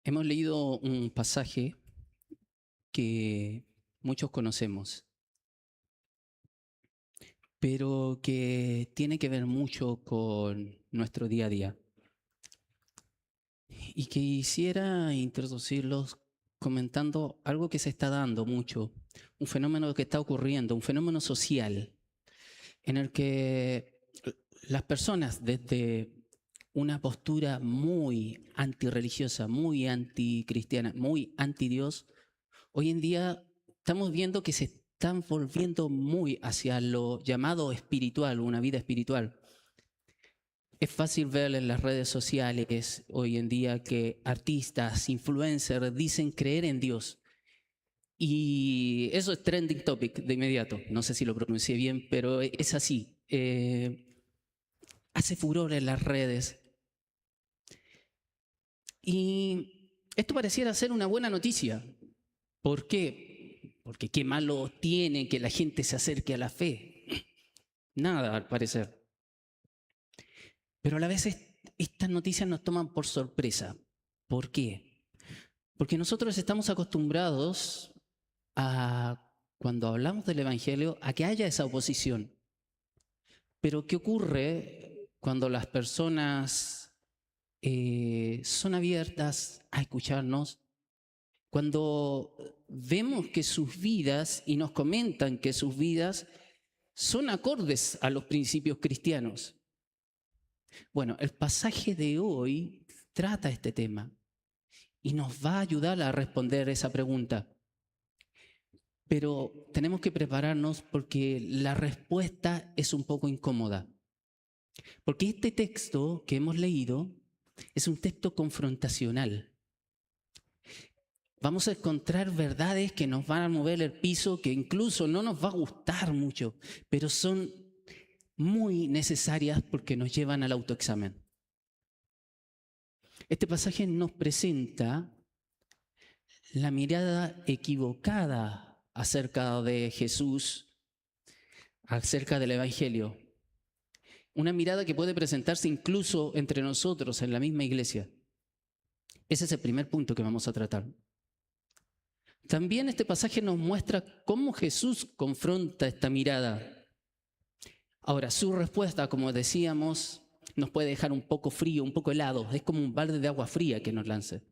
Hemos leído un pasaje que muchos conocemos, pero que tiene que ver mucho con nuestro día a día. Y quisiera introducirlos comentando algo que se está dando mucho, un fenómeno que está ocurriendo, un fenómeno social, en el que las personas desde una postura muy antirreligiosa, muy anticristiana, muy anti-Dios, hoy en día estamos viendo que se están volviendo muy hacia lo llamado espiritual, una vida espiritual. Es fácil ver en las redes sociales hoy en día que artistas, influencers dicen creer en Dios. Y eso es trending topic de inmediato. No sé si lo pronuncié bien, pero es así. Hace furor en las redes. Y esto pareciera ser una buena noticia. ¿Por qué? Porque qué malo tiene que la gente se acerque a la fe. Nada, al parecer. Pero a la vez estas noticias nos toman por sorpresa. ¿Por qué? Porque nosotros estamos acostumbrados a, cuando hablamos del Evangelio, a que haya esa oposición. Pero ¿qué ocurre cuando las personas son abiertas a escucharnos? Cuando vemos que sus vidas, y nos comentan que sus vidas son acordes a los principios cristianos. Bueno, el pasaje de hoy trata este tema y nos va a ayudar a responder esa pregunta. Pero tenemos que prepararnos porque la respuesta es un poco incómoda. Porque este texto que hemos leído es un texto confrontacional. Vamos a encontrar verdades que nos van a mover el piso, que incluso no nos va a gustar mucho, pero son muy necesarias porque nos llevan al autoexamen. Este pasaje nos presenta la mirada equivocada acerca de Jesús, acerca del Evangelio. Una mirada que puede presentarse incluso entre nosotros en la misma iglesia. Ese es el primer punto que vamos a tratar. También este pasaje nos muestra cómo Jesús confronta esta mirada. Ahora, su respuesta, como decíamos, nos puede dejar un poco frío, un poco helado. Es como un balde de agua fría que nos lance.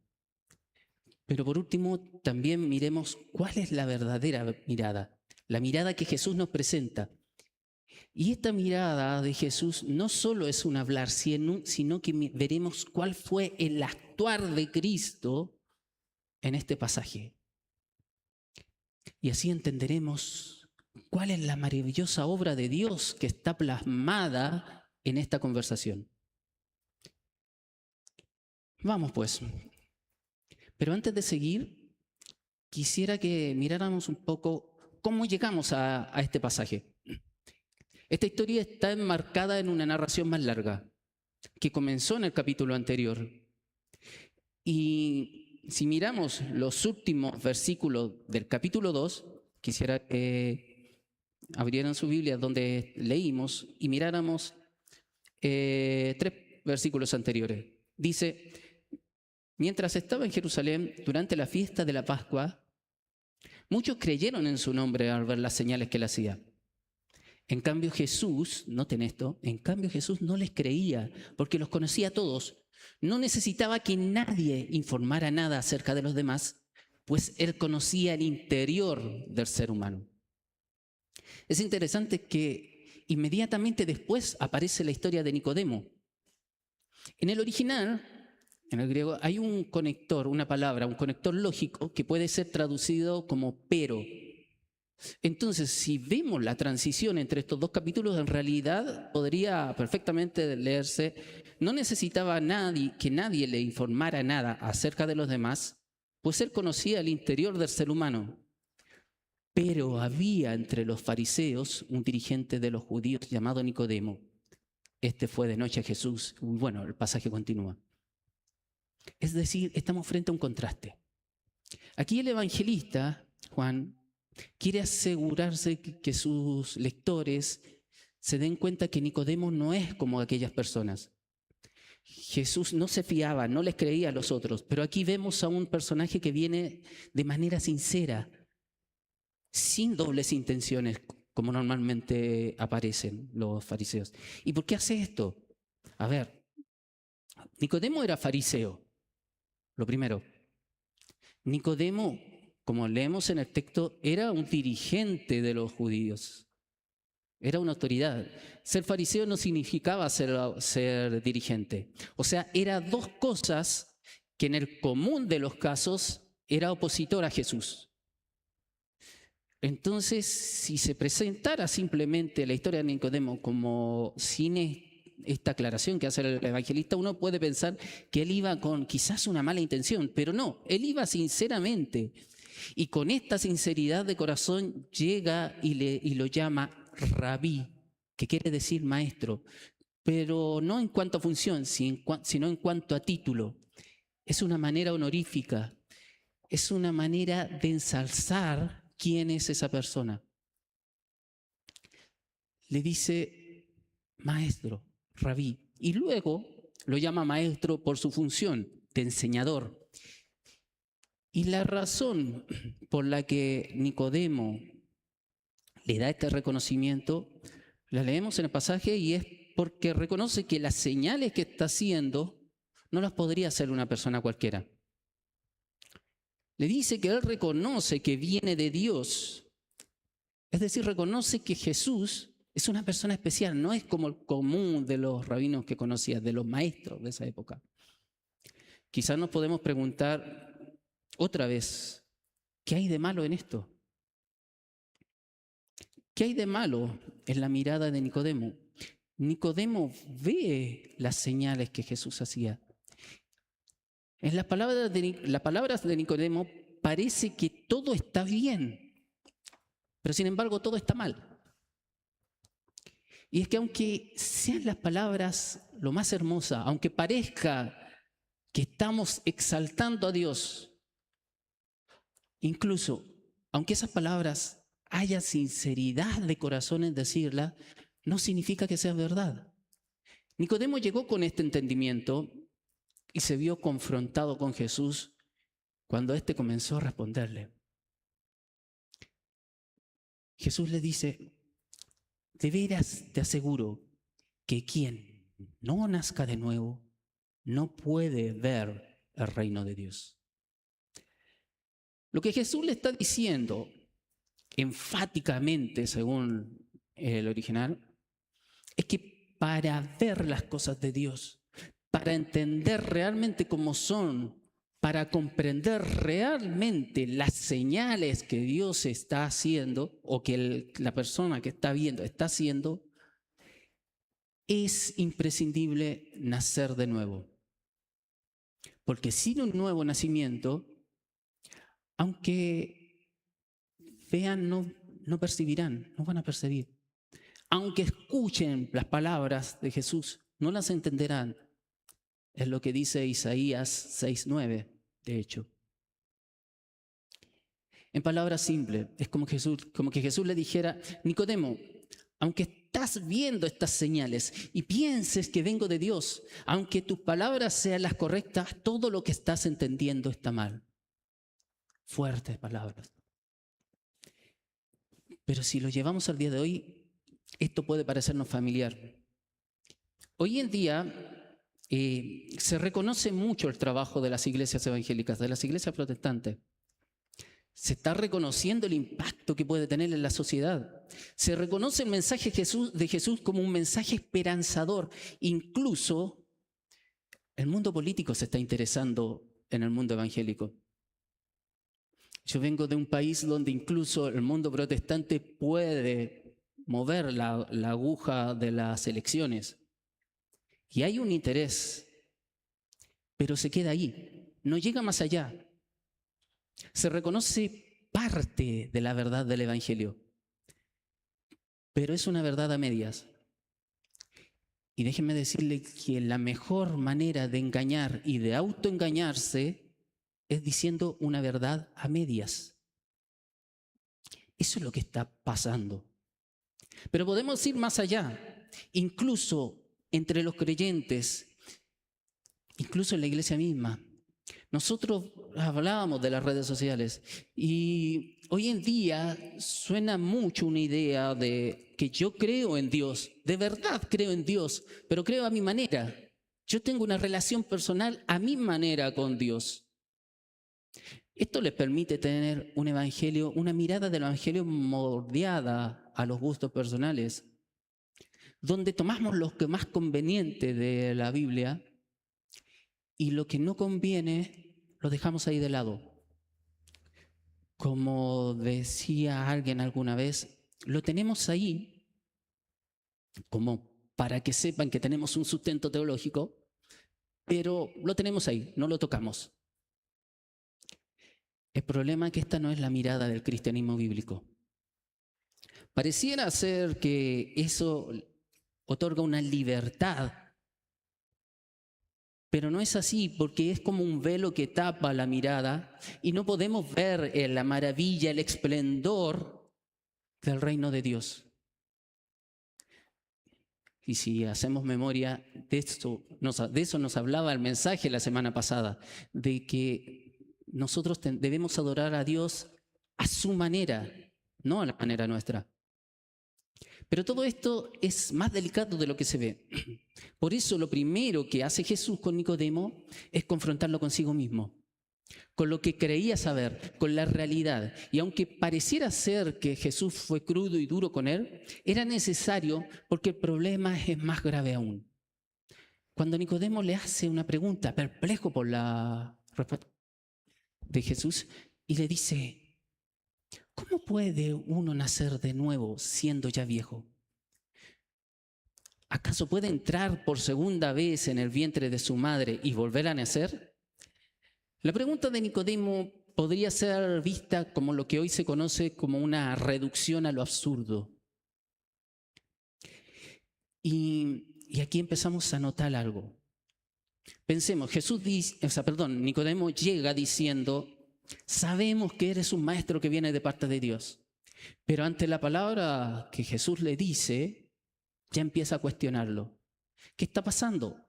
Pero por último, también miremos cuál es la verdadera mirada, la mirada que Jesús nos presenta. Y esta mirada de Jesús no solo es un hablar, sino que veremos cuál fue el actuar de Cristo en este pasaje. Y así entenderemos cuál es la maravillosa obra de Dios que está plasmada en esta conversación. Vamos pues. Pero antes de seguir, quisiera que miráramos un poco cómo llegamos a este pasaje. Esta historia está enmarcada en una narración más larga, que comenzó en el capítulo anterior. Y si miramos los últimos versículos del capítulo 2, quisiera que abrieran su Biblia donde leímos y miráramos 3 versículos anteriores. Dice: mientras estaba en Jerusalén durante la fiesta de la Pascua, muchos creyeron en su nombre al ver las señales que él hacía. En cambio Jesús, noten esto, en cambio Jesús no les creía porque los conocía a todos. No necesitaba que nadie informara nada acerca de los demás, pues él conocía el interior del ser humano. Es interesante que inmediatamente después aparece la historia de Nicodemo. En el original, en el griego, hay un conector, una palabra, un conector lógico que puede ser traducido como pero. Entonces, si vemos la transición entre estos dos capítulos, en realidad podría perfectamente leerse: no necesitaba que nadie le informara nada acerca de los demás, pues él conocía el interior del ser humano. Pero había entre los fariseos un dirigente de los judíos llamado Nicodemo. Este fue de noche a Jesús. Bueno, el pasaje continúa. Es decir, estamos frente a un contraste. Aquí el evangelista, Juan, quiere asegurarse que sus lectores se den cuenta que Nicodemo no es como aquellas personas. Jesús no se fiaba, no les creía a los otros, pero aquí vemos a un personaje que viene de manera sincera, sin dobles intenciones, como normalmente aparecen los fariseos. ¿Y por qué hace esto? A ver, Nicodemo era fariseo, lo primero. Nicodemo, como leemos en el texto, era un dirigente de los judíos. Era una autoridad. Ser fariseo no significaba ser dirigente. O sea, eran dos cosas que en el común de los casos era opositor a Jesús. Entonces, si se presentara simplemente la historia de Nicodemo como sin esta aclaración que hace el evangelista, uno puede pensar que él iba con quizás una mala intención, pero no, él iba sinceramente. Y con esta sinceridad de corazón llega y lo llama rabí, que quiere decir maestro, pero no en cuanto a función, sino en cuanto a título. Es una manera honorífica, es una manera de ensalzar quién es esa persona. Le dice maestro, rabí, y luego lo llama maestro por su función de enseñador. Y la razón por la que Nicodemo le da este reconocimiento, la leemos en el pasaje y es porque reconoce que las señales que está haciendo no las podría hacer una persona cualquiera. Le dice que él reconoce que viene de Dios, es decir, reconoce que Jesús es una persona especial, no es como el común de los rabinos que conocía, de los maestros de esa época. Quizás nos podemos preguntar otra vez, ¿qué hay de malo en esto? ¿Qué hay de malo en la mirada de Nicodemo? Nicodemo ve las señales que Jesús hacía. En las palabras de Nicodemo parece que todo está bien, pero sin embargo todo está mal. Y es que aunque sean las palabras lo más hermosa, aunque parezca que estamos exaltando a Dios, incluso aunque esas palabras haya sinceridad de corazón en decirlas, no significa que sea verdad. Nicodemo llegó con este entendimiento y se vio confrontado con Jesús cuando éste comenzó a responderle. Jesús le dice, de veras te aseguro que quien no nazca de nuevo no puede ver el reino de Dios. Lo que Jesús le está diciendo enfáticamente, según el original, es que para ver las cosas de Dios, para entender realmente cómo son, para comprender realmente las señales que Dios está haciendo o que la persona que está viendo está haciendo, es imprescindible nacer de nuevo. Porque sin un nuevo nacimiento, aunque vean, no percibirán, no van a percibir. Aunque escuchen las palabras de Jesús, no las entenderán. Es lo que dice Isaías 6:9, de hecho. En palabras simples, es como que Jesús le dijera, Nicodemo, aunque estás viendo estas señales y pienses que vengo de Dios, aunque tus palabras sean las correctas, todo lo que estás entendiendo está mal. Fuertes palabras. Pero si lo llevamos al día de hoy, esto puede parecernos familiar. Hoy en día se reconoce mucho el trabajo de las iglesias evangélicas, de las iglesias protestantes. Se está reconociendo el impacto que puede tener en la sociedad. Se reconoce el mensaje de Jesús como un mensaje esperanzador. Incluso el mundo político se está interesando en el mundo evangélico. Yo vengo de un país donde incluso el mundo protestante puede mover la aguja de las elecciones. Y hay un interés, pero se queda ahí, no llega más allá. Se reconoce parte de la verdad del Evangelio, pero es una verdad a medias. Y déjenme decirle que la mejor manera de engañar y de autoengañarse es diciendo una verdad a medias. Eso es lo que está pasando. Pero podemos ir más allá. Incluso entre los creyentes incluso en la iglesia misma. Nosotros hablábamos de las redes sociales y hoy en día suena mucho una idea de que yo creo en Dios, de verdad creo en Dios, pero creo a mi manera. Yo tengo una relación personal a mi manera con Dios. Esto les permite tener un evangelio, una mirada del evangelio moldeada a los gustos personales, donde tomamos lo que más conveniente de la Biblia y lo que no conviene lo dejamos ahí de lado. Como decía alguien alguna vez, lo tenemos ahí como para que sepan que tenemos un sustento teológico, pero lo tenemos ahí, no lo tocamos. El problema es que esta no es la mirada del cristianismo bíblico. Pareciera ser que eso otorga una libertad, pero no es así, porque es como un velo que tapa la mirada y no podemos ver la maravilla, el esplendor del reino de Dios. Y si hacemos memoria, de eso nos hablaba el mensaje la semana pasada, de que nosotros debemos adorar a Dios a su manera, no a la manera nuestra. Pero todo esto es más delicado de lo que se ve. Por eso lo primero que hace Jesús con Nicodemo es confrontarlo consigo mismo, con lo que creía saber, con la realidad. Y aunque pareciera ser que Jesús fue crudo y duro con él, era necesario porque el problema es más grave aún. Cuando Nicodemo le hace una pregunta, perplejo por la respuesta de Jesús, y le dice: ¿cómo puede uno nacer de nuevo siendo ya viejo? ¿Acaso puede entrar por segunda vez en el vientre de su madre y volver a nacer? La pregunta de Nicodemo podría ser vista como lo que hoy se conoce como una reducción a lo absurdo. Y aquí empezamos a notar algo. Pensemos, Nicodemo llega diciendo: sabemos que eres un maestro que viene de parte de Dios. Pero ante la palabra que Jesús le dice, ya empieza a cuestionarlo. ¿Qué está pasando?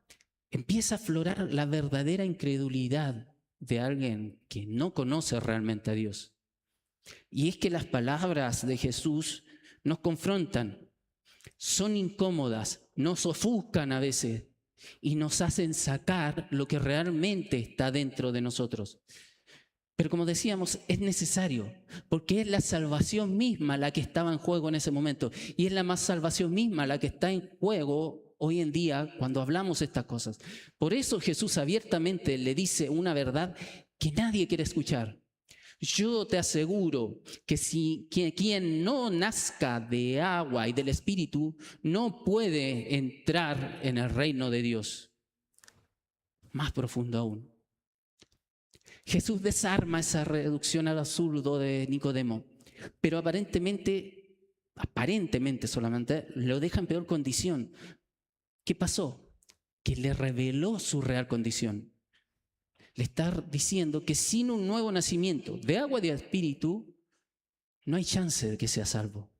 Empieza a aflorar la verdadera incredulidad de alguien que no conoce realmente a Dios. Y es que las palabras de Jesús nos confrontan, son incómodas, nos ofuscan a veces y nos hacen sacar lo que realmente está dentro de nosotros. Pero como decíamos, es necesario, porque es la salvación misma la que estaba en juego en ese momento. Y es la más salvación misma la que está en juego hoy en día cuando hablamos estas cosas. Por eso Jesús abiertamente le dice una verdad que nadie quiere escuchar. Yo te aseguro que quien no nazca de agua y del Espíritu no puede entrar en el reino de Dios. Más profundo aún. Jesús desarma esa reducción al absurdo de Nicodemo, pero aparentemente solamente, lo deja en peor condición. ¿Qué pasó? Que le reveló su real condición. Le está diciendo que sin un nuevo nacimiento de agua y de espíritu, no hay chance de que sea salvo.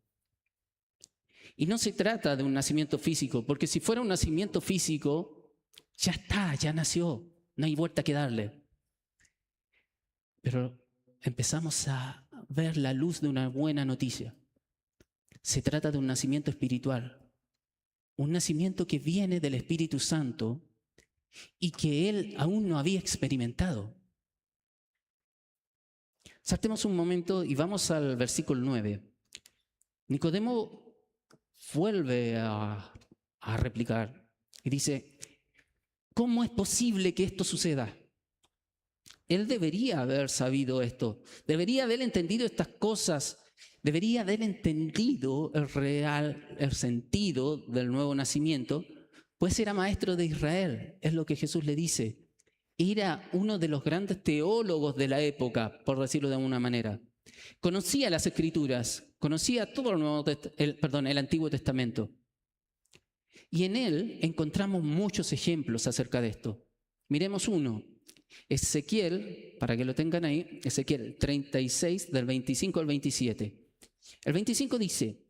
Y no se trata de un nacimiento físico, porque si fuera un nacimiento físico, ya está, ya nació, no hay vuelta que darle. Pero empezamos a ver la luz de una buena noticia. Se trata de un nacimiento espiritual, un nacimiento que viene del Espíritu Santo y que él aún no había experimentado. Saltemos un momento y vamos al versículo 9. Nicodemo vuelve a replicar y dice: ¿cómo es posible que esto suceda? Él debería haber sabido esto, debería haber entendido estas cosas, debería haber entendido el sentido del nuevo nacimiento, pues era maestro de Israel, es lo que Jesús le dice. Era uno de los grandes teólogos de la época, por decirlo de alguna manera. Conocía las Escrituras, conocía todo el Antiguo Testamento. Y en él encontramos muchos ejemplos acerca de esto. Miremos uno. Ezequiel, para que lo tengan ahí, Ezequiel 36, del 25 al 27. El 25 dice: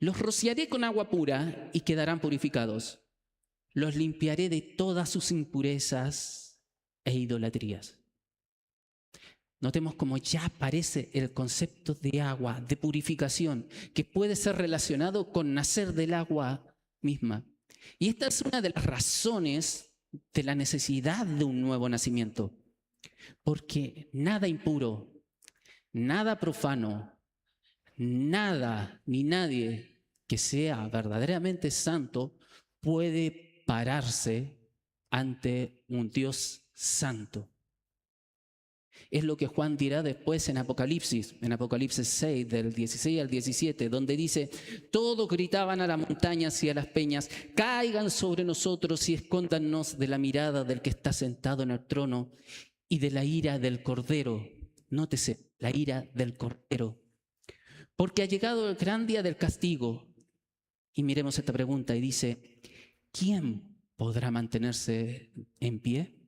los rociaré con agua pura y quedarán purificados. los limpiaré de todas sus impurezas e idolatrías. Notemos cómo ya aparece el concepto de agua, de purificación, que puede ser relacionado con nacer del agua misma. Y esta es una de las razones de la necesidad de un nuevo nacimiento, porque nada impuro, nada profano, nada ni nadie que sea verdaderamente santo puede pararse ante un Dios santo. Es lo que Juan dirá después en Apocalipsis 6, del 16 al 17, donde dice: todos gritaban a las montañas y a las peñas, caigan sobre nosotros y escóndanos de la mirada del que está sentado en el trono y de la ira del Cordero. Nótese, la ira del Cordero. Porque ha llegado el gran día del castigo. Y miremos esta pregunta y dice: ¿quién podrá mantenerse en pie?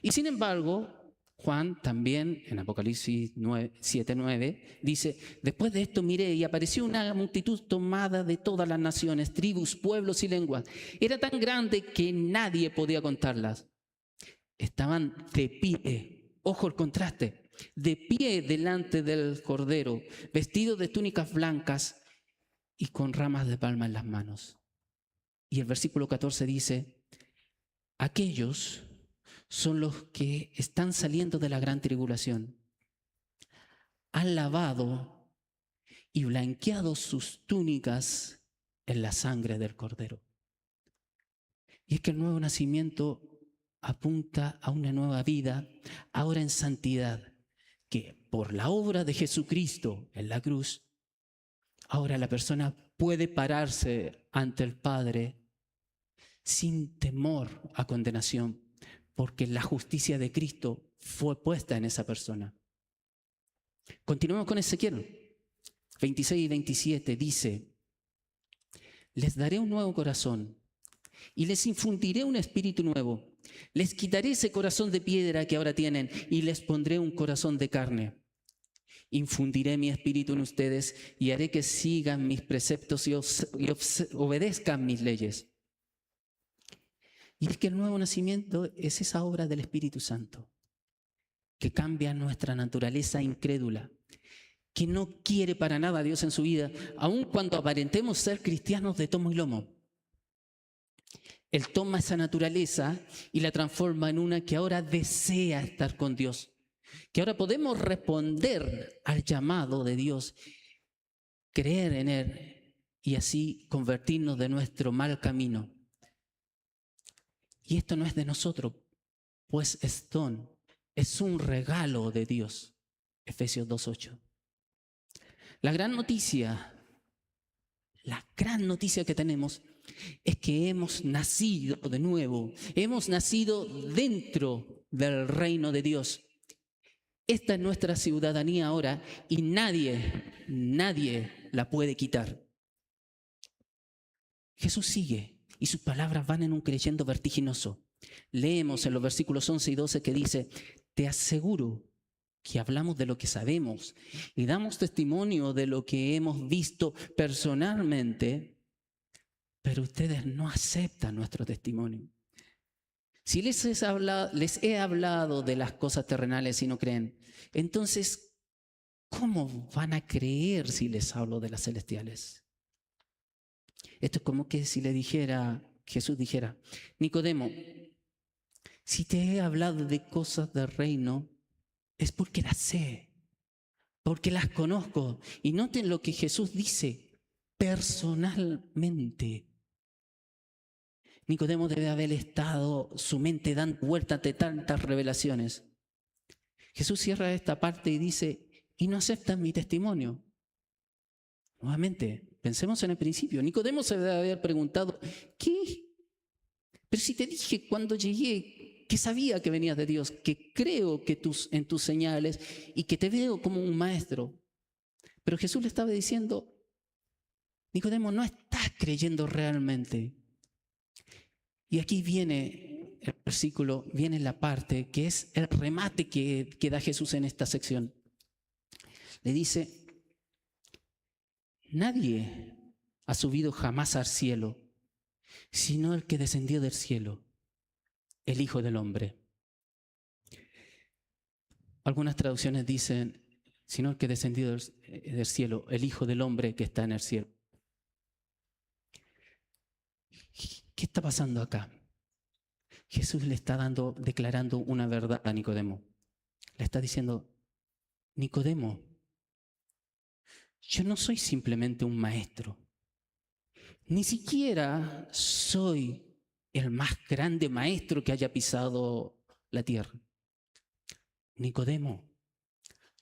Y sin embargo, Juan también en Apocalipsis 7:9 dice: después de esto miré y apareció una multitud tomada de todas las naciones, tribus, pueblos y lenguas. Era tan grande que nadie podía contarlas. Estaban de pie, ojo el contraste, de pie delante del Cordero, vestidos de túnicas blancas y con ramas de palma en las manos. Y el versículo 14 dice: aquellos son los que están saliendo de la gran tribulación. Han lavado y blanqueado sus túnicas en la sangre del Cordero. Y es que el nuevo nacimiento apunta a una nueva vida, ahora en santidad, que por la obra de Jesucristo en la cruz, ahora la persona puede pararse ante el Padre sin temor a condenación, porque la justicia de Cristo fue puesta en esa persona. Continuemos con Ezequiel 26 y 27, dice: les daré un nuevo corazón y les infundiré un espíritu nuevo. Les quitaré ese corazón de piedra que ahora tienen y les pondré un corazón de carne. Infundiré mi espíritu en ustedes y haré que sigan mis preceptos y obedezcan mis leyes. Y es que el nuevo nacimiento es esa obra del Espíritu Santo que cambia nuestra naturaleza incrédula, que no quiere para nada a Dios en su vida, aun cuando aparentemos ser cristianos de tomo y lomo. Él toma esa naturaleza y la transforma en una que ahora desea estar con Dios, que ahora podemos responder al llamado de Dios, creer en Él y así convertirnos de nuestro mal camino. Y esto no es de nosotros, pues es don, es un regalo de Dios. Efesios 2:8. La gran noticia que tenemos es que hemos nacido de nuevo, hemos nacido dentro del reino de Dios. Esta es nuestra ciudadanía ahora y nadie la puede quitar. Jesús sigue y sus palabras van en un creyendo vertiginoso. Leemos en los versículos 11 y 12 que dice: te aseguro que hablamos de lo que sabemos y damos testimonio de lo que hemos visto personalmente, pero ustedes no aceptan nuestro testimonio. Si les he hablado de las cosas terrenales y no creen, entonces, ¿cómo van a creer si les hablo de las celestiales? Esto es como que si Jesús dijera: Nicodemo, si te he hablado de cosas del reino, es porque las sé, porque las conozco. Y noten lo que Jesús dice: personalmente. Nicodemo debe haber estado su mente dando vueltas de tantas revelaciones. Jesús cierra esta parte y dice: y no aceptan mi testimonio. Nuevamente, pensemos en el principio. Nicodemo se debe haber preguntado: ¿qué? Pero si te dije cuando llegué que sabía que venías de Dios, que creo que en tus señales y que te veo como un maestro. Pero Jesús le estaba diciendo: Nicodemo, no estás creyendo realmente. Y aquí viene el versículo, viene la parte que es el remate que da Jesús en esta sección. Le dice: nadie ha subido jamás al cielo, sino el que descendió del cielo, el Hijo del Hombre. Algunas traducciones dicen, sino el que descendió del cielo, el Hijo del Hombre que está en el cielo. ¿Qué está pasando acá? Jesús le está declarando una verdad a Nicodemo. Le está diciendo, Nicodemo, yo no soy simplemente un maestro. Ni siquiera soy el más grande maestro que haya pisado la tierra. Nicodemo,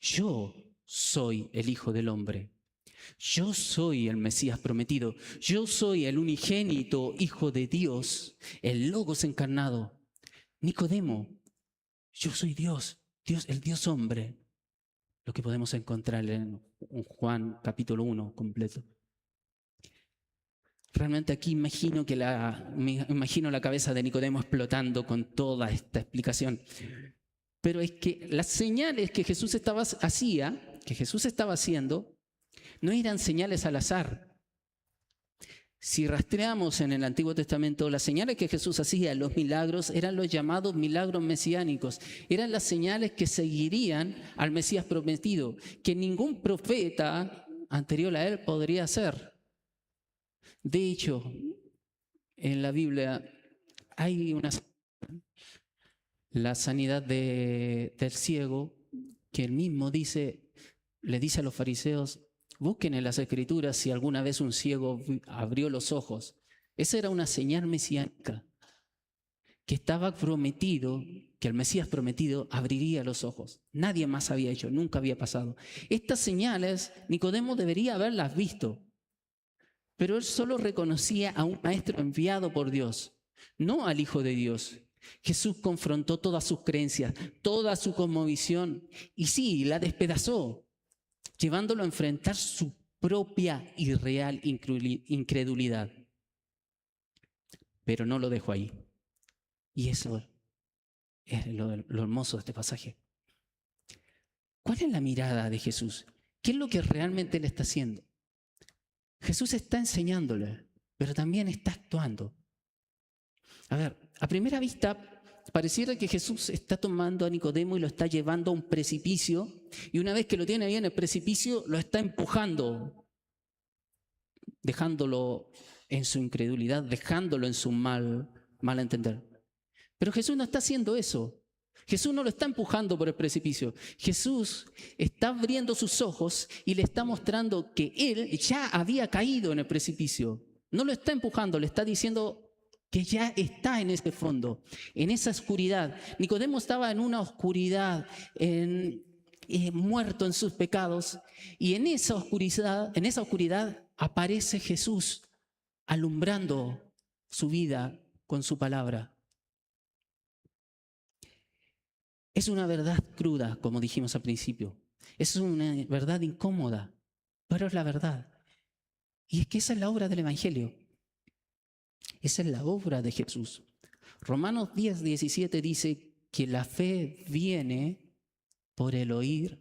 yo soy el Hijo del Hombre. Yo soy el Mesías prometido. Yo soy el unigénito Hijo de Dios, el Logos encarnado. Nicodemo, yo soy Dios, el Dios hombre. Lo que podemos encontrar en Juan capítulo 1 completo. Realmente aquí imagino la cabeza de Nicodemo explotando con toda esta explicación. Pero es que las señales que Jesús estaba haciendo, no eran señales al azar. Si rastreamos en el Antiguo Testamento, las señales que Jesús hacía, los milagros, eran los llamados milagros mesiánicos. Eran las señales que seguirían al Mesías prometido, que ningún profeta anterior a él podría hacer. De hecho, en la Biblia hay la sanidad del ciego, que él mismo le dice a los fariseos, busquen en las Escrituras si alguna vez un ciego abrió los ojos. Esa era una señal mesiánica, que estaba prometido, que el Mesías prometido abriría los ojos. Nadie más había hecho, nunca había pasado. Estas señales, Nicodemo debería haberlas visto, pero él solo reconocía a un maestro enviado por Dios, no al Hijo de Dios. Jesús confrontó todas sus creencias, toda su cosmovisión, y sí, la despedazó, llevándolo a enfrentar su propia y real incredulidad. Pero no lo dejó ahí. Y eso es lo hermoso de este pasaje. ¿Cuál es la mirada de Jesús? ¿Qué es lo que realmente él está haciendo? Jesús está enseñándole, pero también está actuando. A ver, a primera vista, pareciera que Jesús está tomando a Nicodemo y lo está llevando a un precipicio, y una vez que lo tiene ahí en el precipicio, lo está empujando, dejándolo en su incredulidad, dejándolo en su mal entender. Pero Jesús no está haciendo eso. Jesús no lo está empujando por el precipicio. Jesús está abriendo sus ojos y le está mostrando que él ya había caído en el precipicio. No lo está empujando, le está diciendo que ya está en ese fondo, en esa oscuridad. Nicodemo estaba en una oscuridad, muerto en sus pecados, y en esa oscuridad aparece Jesús alumbrando su vida con su palabra. Es una verdad cruda, como dijimos al principio. Es una verdad incómoda, pero es la verdad. Y es que esa es la obra del Evangelio. Esa es la obra de Jesús. Romanos 10:17 dice que la fe viene por el oír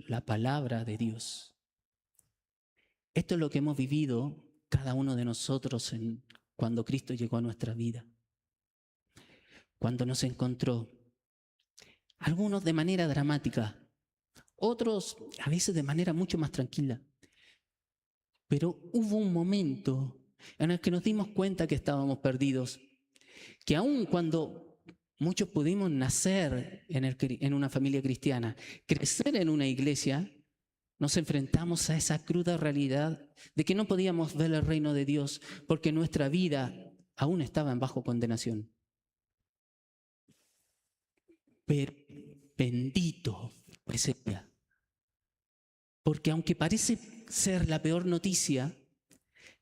la palabra de Dios. Esto es lo que hemos vivido cada uno de nosotros cuando Cristo llegó a nuestra vida. Cuando nos encontró. Algunos de manera dramática, otros a veces de manera mucho más tranquila. Pero hubo un momento en el que nos dimos cuenta que estábamos perdidos, que aun cuando muchos pudimos nacer en una familia cristiana, crecer en una iglesia, nos enfrentamos a esa cruda realidad de que no podíamos ver el reino de Dios porque nuestra vida aún estaba en bajo condenación. Pero bendito ese día, porque aunque parece ser la peor noticia,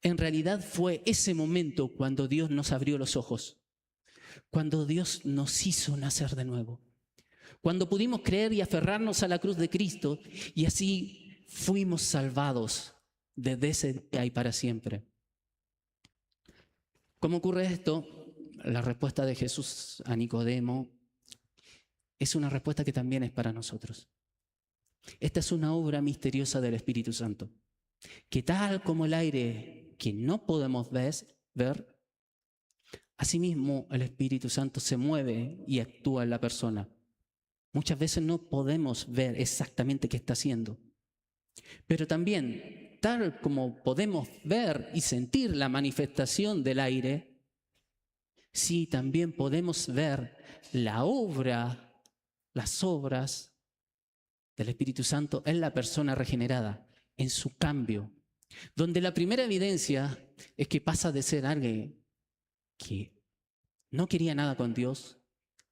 en realidad fue ese momento cuando Dios nos abrió los ojos, cuando Dios nos hizo nacer de nuevo, cuando pudimos creer y aferrarnos a la cruz de Cristo, y así fuimos salvados desde ese día y para siempre. ¿Cómo ocurre esto? La respuesta de Jesús a Nicodemo es una respuesta que también es para nosotros. Esta es una obra misteriosa del Espíritu Santo, que tal como el aire que no podemos ver, ver, asimismo el Espíritu Santo se mueve y actúa en la persona. Muchas veces no podemos ver exactamente qué está haciendo, pero también, tal como podemos ver y sentir la manifestación del aire, sí también podemos ver la obra, las obras del Espíritu Santo en la persona regenerada, en su cambio, donde la primera evidencia es que pasa de ser alguien que no quería nada con Dios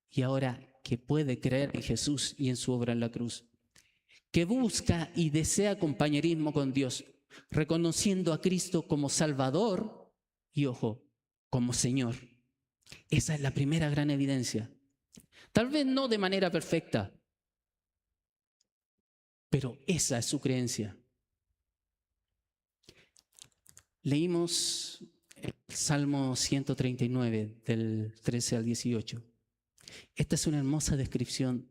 y ahora que puede creer en Jesús y en su obra en la cruz, que busca y desea compañerismo con Dios, reconociendo a Cristo como Salvador y, ojo, como Señor. Esa es la primera gran evidencia. Tal vez no de manera perfecta, pero esa es su creencia. Leímos el Salmo 139, del 13 al 18. Esta es una hermosa descripción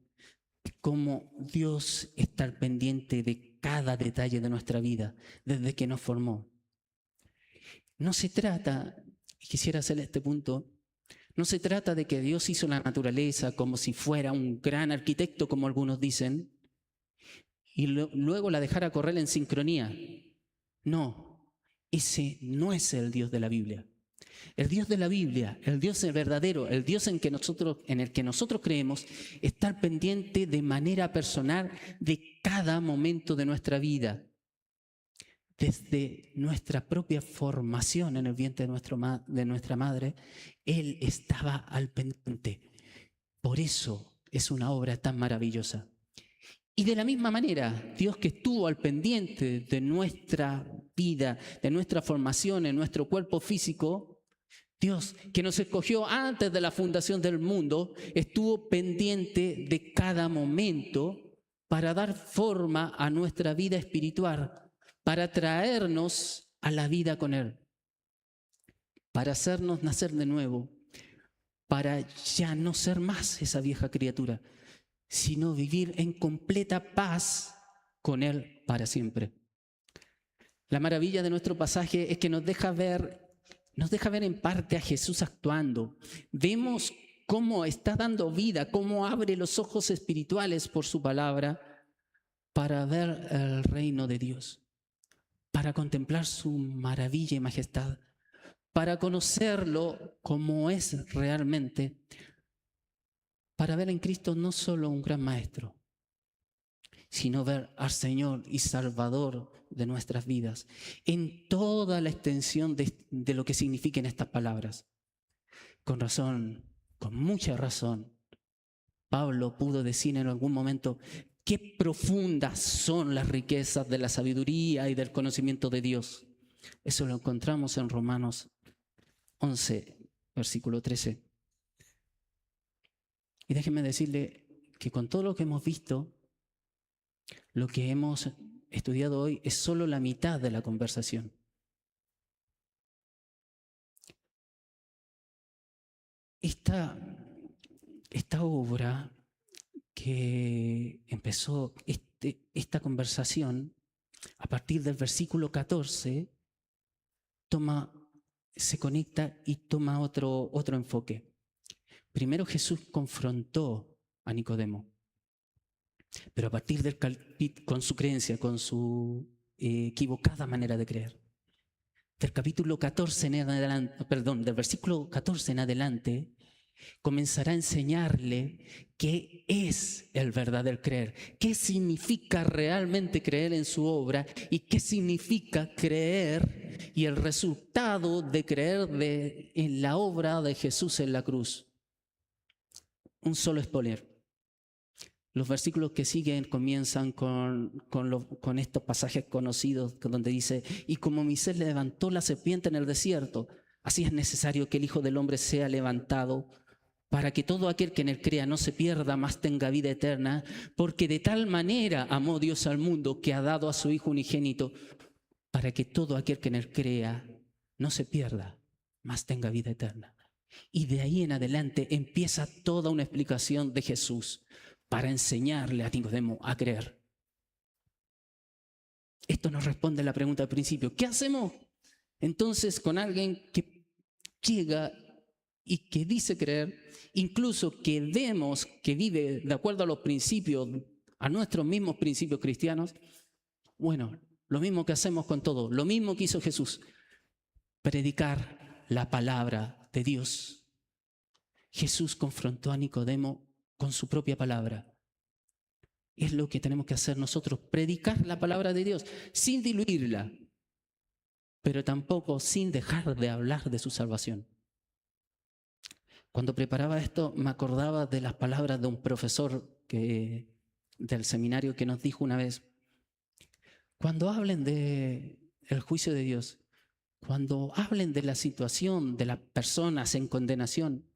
de cómo Dios está al pendiente de cada detalle de nuestra vida, desde que nos formó. No se trata, y quisiera hacer este punto, no se trata de que Dios hizo la naturaleza como si fuera un gran arquitecto, como algunos dicen, y luego la dejara correr en sincronía. No, ese no es el Dios de la Biblia. El Dios de la Biblia, el Dios verdadero, el Dios en el que nosotros creemos, está al pendiente de manera personal de cada momento de nuestra vida. Desde nuestra propia formación en el vientre de nuestra madre, Él estaba al pendiente. Por eso es una obra tan maravillosa. Y de la misma manera, Dios que estuvo al pendiente de nuestra vida, de nuestra formación en nuestro cuerpo físico, Dios que nos escogió antes de la fundación del mundo, estuvo pendiente de cada momento para dar forma a nuestra vida espiritual, para traernos a la vida con Él, para hacernos nacer de nuevo, para ya no ser más esa vieja criatura, sino vivir en completa paz con Él para siempre. La maravilla de nuestro pasaje es que nos deja ver en parte a Jesús actuando. Vemos cómo está dando vida, cómo abre los ojos espirituales por su palabra para ver el reino de Dios, para contemplar su maravilla y majestad, para conocerlo como es realmente, para ver en Cristo no solo un gran maestro, sino ver al Señor y Salvador de nuestras vidas, en toda la extensión de lo que significan estas palabras. Con razón, con mucha razón, Pablo pudo decir en algún momento qué profundas son las riquezas de la sabiduría y del conocimiento de Dios. Eso lo encontramos en Romanos 11, versículo 13. Y déjenme decirle que con todo lo que hemos visto, lo que hemos estudiado hoy es solo la mitad de la conversación. Esta obra que empezó esta conversación, a partir del versículo 14, se conecta y toma otro enfoque. Primero Jesús confrontó a Nicodemo, pero a partir con su creencia, con su equivocada manera de creer. Del capítulo 14 en adelante, del versículo 14 en adelante, comenzará a enseñarle qué es el verdadero creer, qué significa realmente creer en su obra y qué significa creer y el resultado de creer en la obra de Jesús en la cruz. Un solo spoiler. Los versículos que siguen comienzan con estos pasajes conocidos donde dice: y como Moisés levantó la serpiente en el desierto, así es necesario que el Hijo del Hombre sea levantado, para que todo aquel que en él crea no se pierda, mas tenga vida eterna, porque de tal manera amó Dios al mundo que ha dado a su Hijo unigénito, para que todo aquel que en él crea no se pierda, mas tenga vida eterna. Y de ahí en adelante empieza toda una explicación de Jesús para enseñarle a Nicodemo a creer. Esto nos responde a la pregunta al principio: ¿qué hacemos entonces con alguien que llega y que dice creer, incluso que vemos que vive de acuerdo a los principios, a nuestros mismos principios cristianos, bueno, lo mismo que hacemos con todo, lo mismo que hizo Jesús, predicar la palabra de Dios. Jesús confrontó a Nicodemo con su propia palabra. Es lo que tenemos que hacer nosotros, predicar la palabra de Dios sin diluirla, pero tampoco sin dejar de hablar de su salvación. Cuando preparaba esto me acordaba de las palabras de un profesor del seminario que nos dijo una vez: cuando hablen del juicio de Dios, cuando hablen de la situación de las personas en condenación,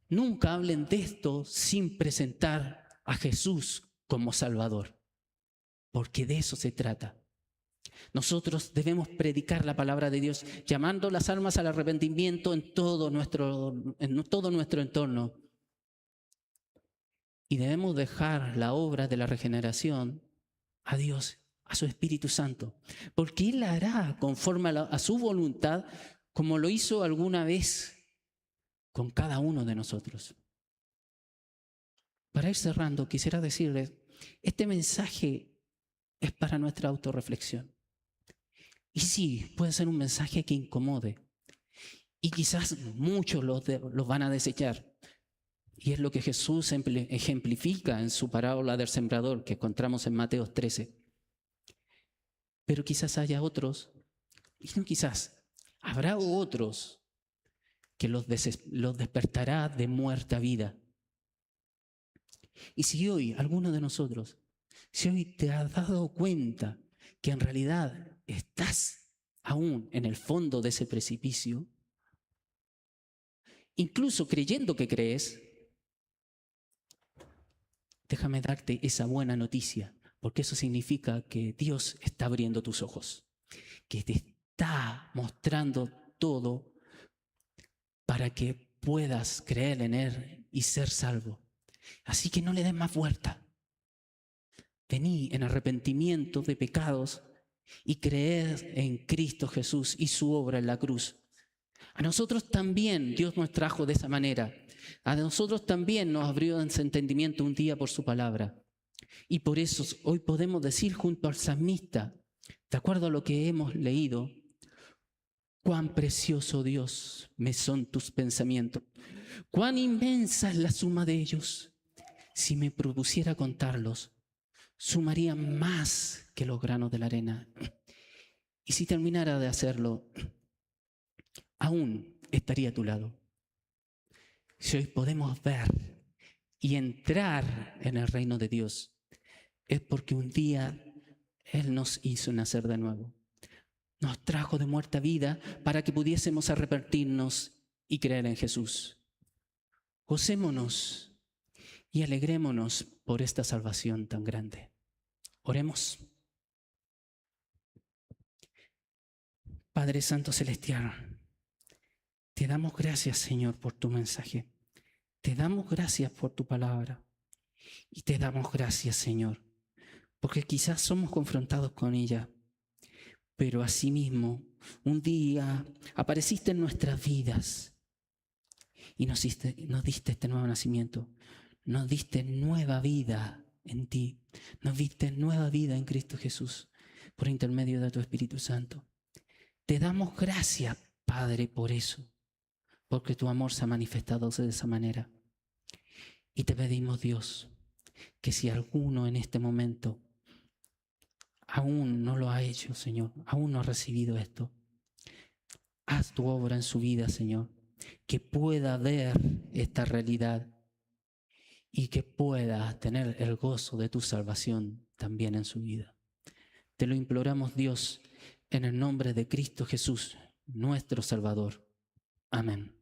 nunca hablen de esto sin presentar a Jesús como Salvador, porque de eso se trata. Nosotros debemos predicar la palabra de Dios, llamando las almas al arrepentimiento en todo nuestro entorno. Y debemos dejar la obra de la regeneración a Dios, a su Espíritu Santo, porque Él la hará conforme a su voluntad, como lo hizo alguna vez con cada uno de nosotros. Para ir cerrando, quisiera decirles, este mensaje es para nuestra autorreflexión. Y sí, puede ser un mensaje que incomode. Y quizás muchos los van a desechar. Y es lo que Jesús ejemplifica en su parábola del sembrador que encontramos en Mateo 13. Pero quizás haya otros, y no quizás, habrá otros que los despertará de muerta vida. Y si hoy, alguno de nosotros, si hoy te has dado cuenta que en realidad estás aún en el fondo de ese precipicio, incluso creyendo que crees, déjame darte esa buena noticia, porque eso significa que Dios está abriendo tus ojos, que te está mostrando todo para que puedas creer en Él y ser salvo. Así que no le des más vuelta. Vení en arrepentimiento de pecados y creed en Cristo Jesús y su obra en la cruz. A nosotros también Dios nos trajo de esa manera. A nosotros también nos abrió ese entendimiento un día por su palabra. Y por eso hoy podemos decir junto al salmista, de acuerdo a lo que hemos leído: cuán precioso, Dios, me son tus pensamientos, cuán inmensa es la suma de ellos. Si me propusiera contarlos, sumaría más que los granos de la arena. Y si terminara de hacerlo, aún estaría a tu lado. Si hoy podemos ver y entrar en el reino de Dios, es porque un día Él nos hizo nacer de nuevo. Nos trajo de muerte a vida para que pudiésemos arrepentirnos y creer en Jesús. Gocémonos y alegrémonos por esta salvación tan grande. Oremos. Padre Santo Celestial, te damos gracias, Señor, por tu mensaje. Te damos gracias por tu palabra. Y te damos gracias, Señor, porque quizás somos confrontados con ella, pero asimismo un día apareciste en nuestras vidas y nos diste este nuevo nacimiento. Nos diste nueva vida en ti. Nos diste nueva vida en Cristo Jesús por intermedio de tu Espíritu Santo. Te damos gracias, Padre, por eso, porque tu amor se ha manifestado de esa manera. Y te pedimos, Dios, que si alguno en este momento aún no lo ha hecho, Señor, aún no ha recibido esto, haz tu obra en su vida, Señor, que pueda ver esta realidad y que pueda tener el gozo de tu salvación también en su vida. Te lo imploramos, Dios, en el nombre de Cristo Jesús, nuestro Salvador. Amén.